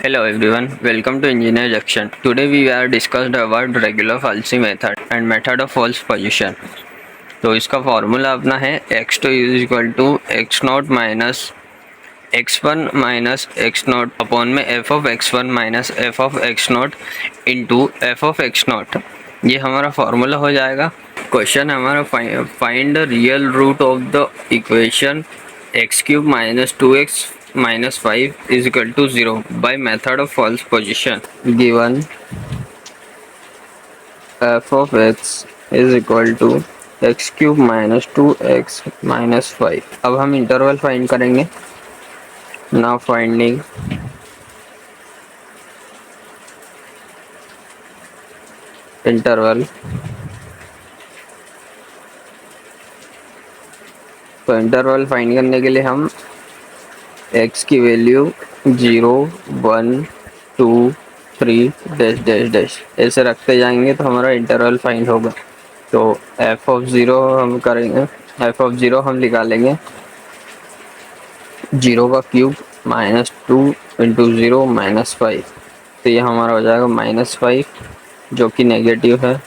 Hello everyone, welcome to Engineer Junction. Today we are discussed about regular falsy method and method of false position. तो इसका formula अपना है x2 is equal to x naught minus x1 minus x naught upon में f of x1 minus f of x naught into f of x naught. ये हमारा formula हो जाएगा। Question हमारा find the real root of the equation x cube minus 2x minus 5 is equal to 0 by method of false position. Given f of x is equal to x cube minus 2x minus 5. अब हम interval find करेंगे। Now finding interval, तो interval find करने के लिए हम x की value 0, 1, 2, 3 dash dash dash ऐसे रखते जाएंगे तो हमारा इंटरवल फाइंड होगा। तो f ऑफ 0 हम करेंगे, f ऑफ 0 हम निकालेंगे 0 का क्यूब माइनस 2 इंटू 0 माइनस 5, तो ये हमारा हो जाएगा माइनस 5 जो कि नेगेटिव है।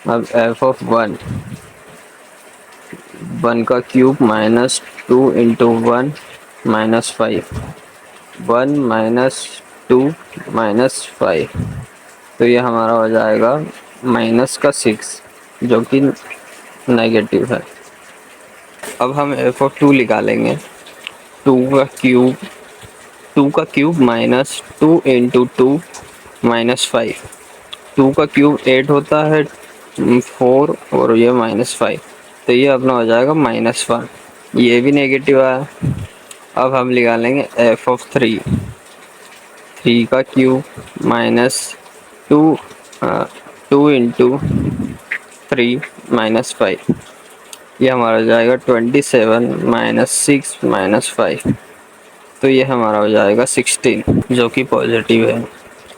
अब f ऑफ 1 का cube minus 2 into 1 minus 5, 1 minus 2 minus 5, तो ये हमारा हो जाएगा माइनस का 6 जो कि नेगेटिव है। अब हम f ऑफ 2 निकालेंगे 2 का क्यूब माइनस 2 इंटू 2 माइनस 5, 2 का क्यूब 8 होता है 4 और ये माइनस 5, तो ये अपना हो जाएगा माइनस 1, ये भी नेगेटिव आया। अब हम निकालेंगे f ऑफ 3 का क्यूब माइनस 2 इंटू 3 माइनस 5, ये हमारा हो जाएगा 27 माइनस 6 माइनस 5, तो ये हमारा हो जाएगा 16 जो कि पॉजिटिव है।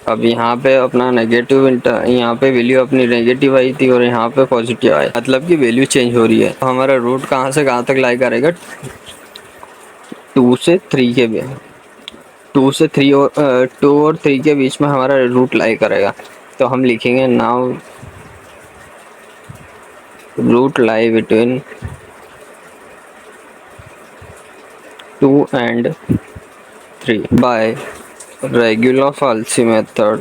अब यहाँ पे अपना नेगेटिव यहाँ पे वैल्यू अपनी नेगेटिव आई थी और यहाँ पे पॉजिटिव आया, मतलब कि वैल्यू चेंज हो रही है। तो हमारा रूट कहाँ से कहाँ तक लाई करेगा, 2 से 3 के बीच, 2 से 3 और 2 और 3 के बीच में हमारा रूट लाई करेगा। तो हम लिखेंगे now root lie between 2 and 3 by regular falsy method।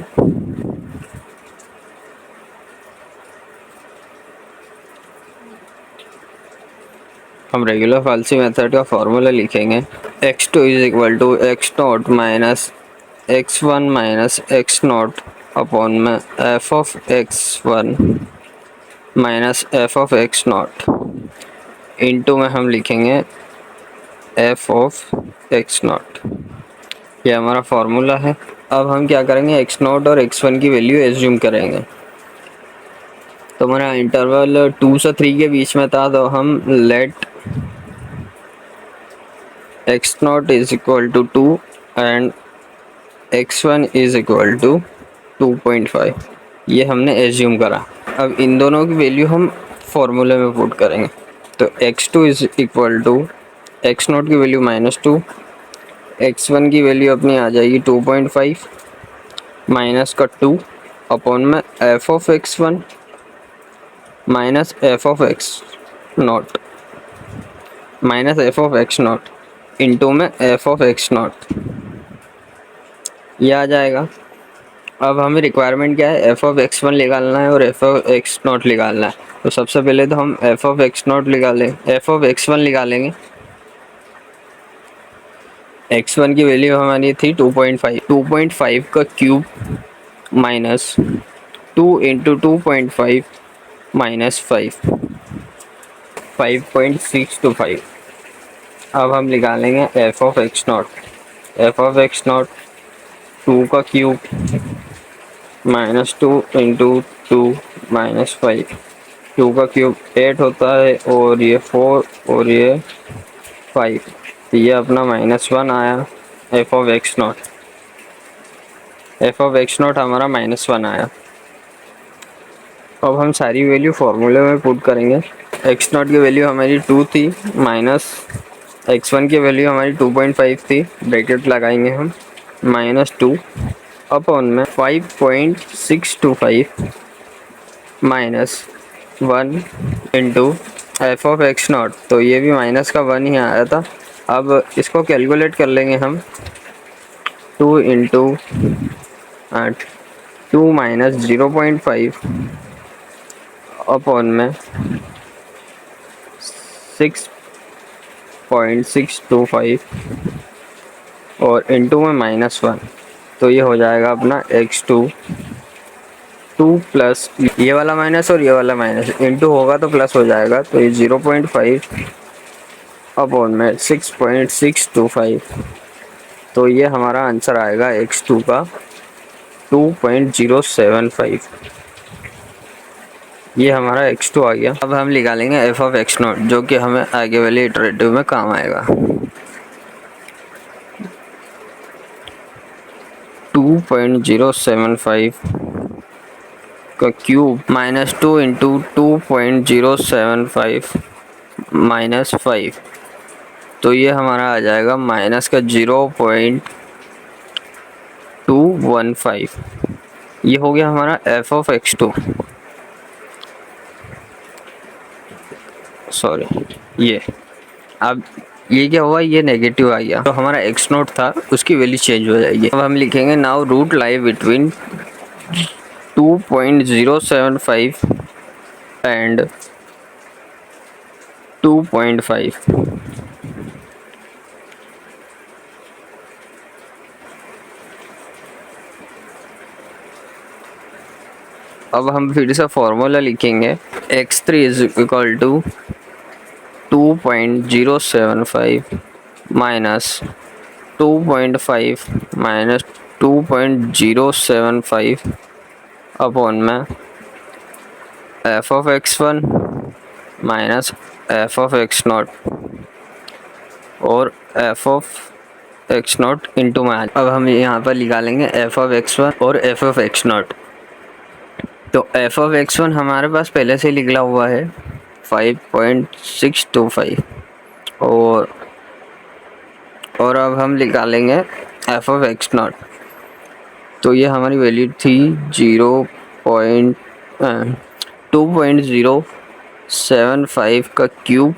हम रेगुलर फाल्सी मेथड का फॉर्मूला लिखेंगे x2 is equal to x naught minus x1 minus x naught upon में f of x1 minus f of x naught into में हम लिखेंगे f of x naught. ये हमारा formula है। अब हम क्या करेंगे, x नॉट और x1 की वैल्यू एज्यूम करेंगे। तो हमारा इंटरवल 2 से 3 के बीच में था, तो हम let x naught is equal to 2 and x1 is equal to 2.5, ये हमने एज्यूम करा। अब इन दोनों की वैल्यू हम फॉर्मूले में पुट करेंगे। तो x2 is equal to x naught की वैल्यू -2, x1 की वैल्यू अपनी आ जाएगी 2.5 माइनस का 2 अपॉन में f of x1 minus f of x not minus f of x naught into में f ऑफ x नॉट, ये आ जाएगा। अब हमें रिक्वायरमेंट क्या है, f ऑफ x1 निकालना है और f ऑफ x नॉट निकालना है। तो सबसे पहले तो हम f ऑफ x नॉट निकालेंगे, f ऑफ x1 निकालेंगे। x1 की वैल्यू हमारी थी 2.5 का क्यूब माइनस 2 इंटू 2.5 माइनस 5.625। अब हम निकालेंगे f of x not, f of x not 2 का क्यूब माइनस 2 इंटू 2 माइनस 5, 2 का क्यूब 8 होता है और ये 4 और ये 5, तो ये अपना -1 आया। f of x not, f of x not हमारा -1 आया। अब हम सारी वैल्यू फॉर्मूले में पुट करेंगे। x नॉट की वैल्यू हमारी 2 थी माइनस x1 की वैल्यू हमारी 2.5 थी, ब्रैकेट लगाएंगे हम -2 अपॉन में 5.625 -1 into F of X not. तो ये भी माइनस का 1 ही आया था। अब इसको कैलकुलेट कर लेंगे हम। 2 इंटू 2 माइनस 0.5 अपॉन में 6.625 और इंटू में -1। तो ये हो जाएगा अपना x2 2 प्लस ये वाला माइनस और ये वाला माइनस, इंटू होगा तो प्लस हो जाएगा। तो ये 0.5 अपॉन में 6.625। तो ये हमारा आंसर आएगा x2 का 2.075। ये हमारा x2 आ गया। अब हम निकालेंगे एफ ऑफ एक्स नॉट, जो कि हमें आगे वाले इटरेटिव में काम आएगा। 2.075 का क्यूब -2 इंटू 2.075 -5। तो ये हमारा आ जाएगा माइनस का 0.215। ये हो गया हमारा एफ ऑफ x2। सॉरी, ये अब ये क्या हुआ, ये नेगेटिव आ गया। तो हमारा एक्स नोट था उसकी वैल्यू चेंज हो जाएगी। अब हम लिखेंगे now root lie between 2.075 and 2.5। अब हम फिर से फॉर्मूला लिखेंगे x3 is equal to 2.075 minus 2.5 minus 2.075 upon में F of x1 minus F of X naught और F of X naught into में। अब हम यहाँ पर निकालेंगे एफ ऑफ x1 और एफ ऑफ एक्स नॉट। तो एफ ऑफ x1 हमारे पास पहले से लिखा हुआ है 5.625 और अब हम निकालेंगे एफ ऑफ एक्स नॉट। तो ये हमारी वैल्यू थी 2.075 का क्यूब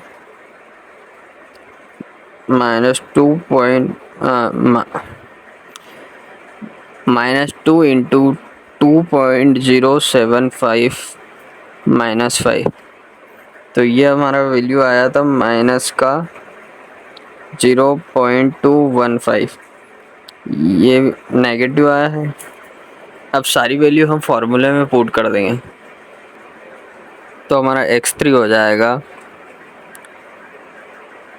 -2 इंटू 2.075 -5। तो ये हमारा वैल्यू आया था माइनस का 0.215। ये नेगेटिव आया है। अब सारी वैल्यू हम फॉर्मूले में पुट कर देंगे। तो हमारा x3 हो जाएगा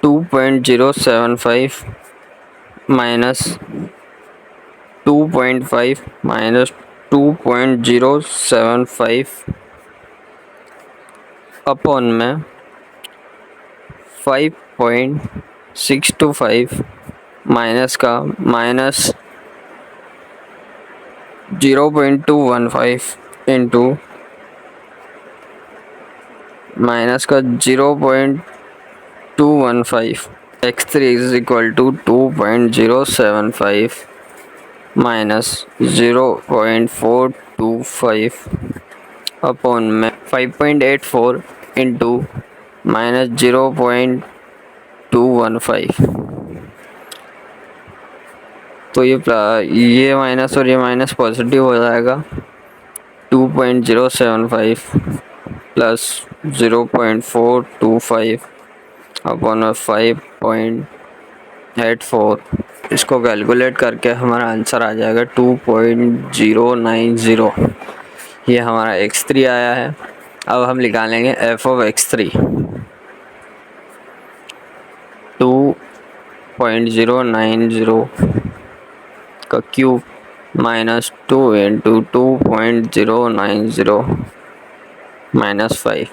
2.075 माइनस 2.5 माइनस 2.075 अपॉन में 5.625 माइनस का माइनस 0.215 इंटू माइनस का 0.215। x3 is equal to 2.075 minus 0.425 upon में 5.84 इंटू माइनस 0.215। तो ये माइनस और ये माइनस पॉजिटिव हो जाएगा। 2.075 प्लस 0.425 अपॉन 5.84। इसको कैलकुलेट करके हमारा आंसर आ जाएगा 2.090। ये हमारा x3 आया है। अब हम निकालेंगे एफ ऑफ x3। 2.090 का क्यूब -2 इंटू 2.090 -5।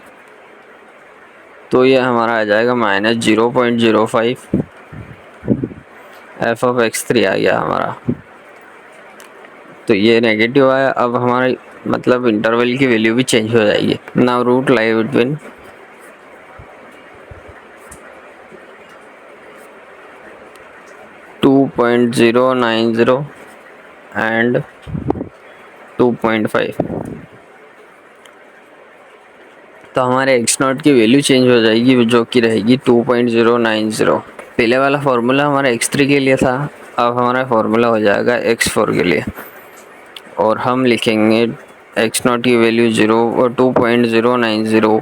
तो ये हमारा आ जाएगा -0.05। एफ ऑफ x3 आ गया हमारा। तो ये नेगेटिव आया। अब हमारा मतलब इंटरवल की वैल्यू भी चेंज हो जाएगी। Now root lie between 2.090 and 2.5। तो हमारे एक्स नॉट की वैल्यू चेंज हो जाएगी जो कि रहेगी 2.090। पहले वाला फार्मूला हमारा x3 के लिए था, अब हमारा फार्मूला हो जाएगा x4 के लिए, और हम लिखेंगे एक्स नॉट की वैल्यू 2.090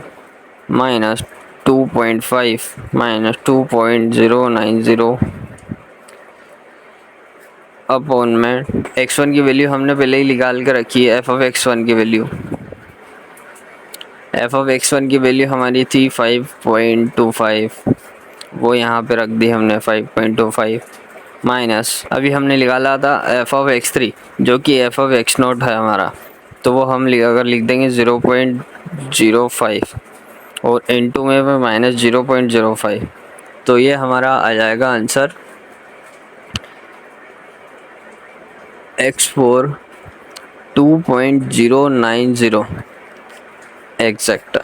माइनस 2.5 माइनस 2.090 अपॉन में x1 की वैल्यू हमने पहले ही निकाल के रखी है, f(x1) की वैल्यू, f(x1) की वैल्यू हमारी थी 5.25, वो यहाँ पे रख दी हमने 5.25 माइनस अभी हमने निकाला था f(x3) जो कि f(x0) है हमारा, तो वो हम अगर लिख देंगे 0.05 और n2 में माइनस 0.05, तो ये हमारा आ जाएगा आंसर x4 2.090 एग्जैक्ट।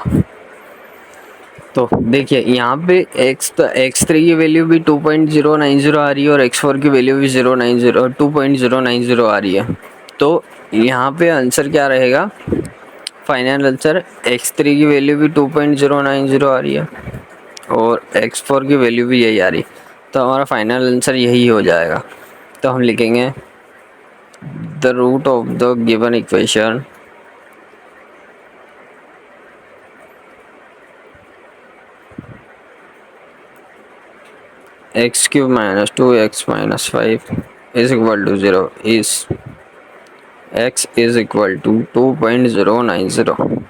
तो देखिए यहाँ पे x3 की वैल्यू भी 2.090 आ रही है और x4 की वैल्यू भी 2.090 आ रही है। तो यहाँ पे आंसर क्या रहेगा, फाइनल आंसर x3 की वैल्यू भी 2.090 आ रही है और x4 की वैल्यू भी यही आ रही, तो हमारा फाइनल आंसर यही हो जाएगा। तो हम लिखेंगे the root of the given equation x³ - 2x - 5 is equal to 0 is x is equal to 2.090।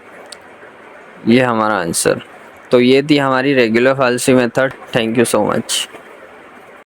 ये हमारा आंसर। तो ये थी हमारी regular falsi method. Thank you so much.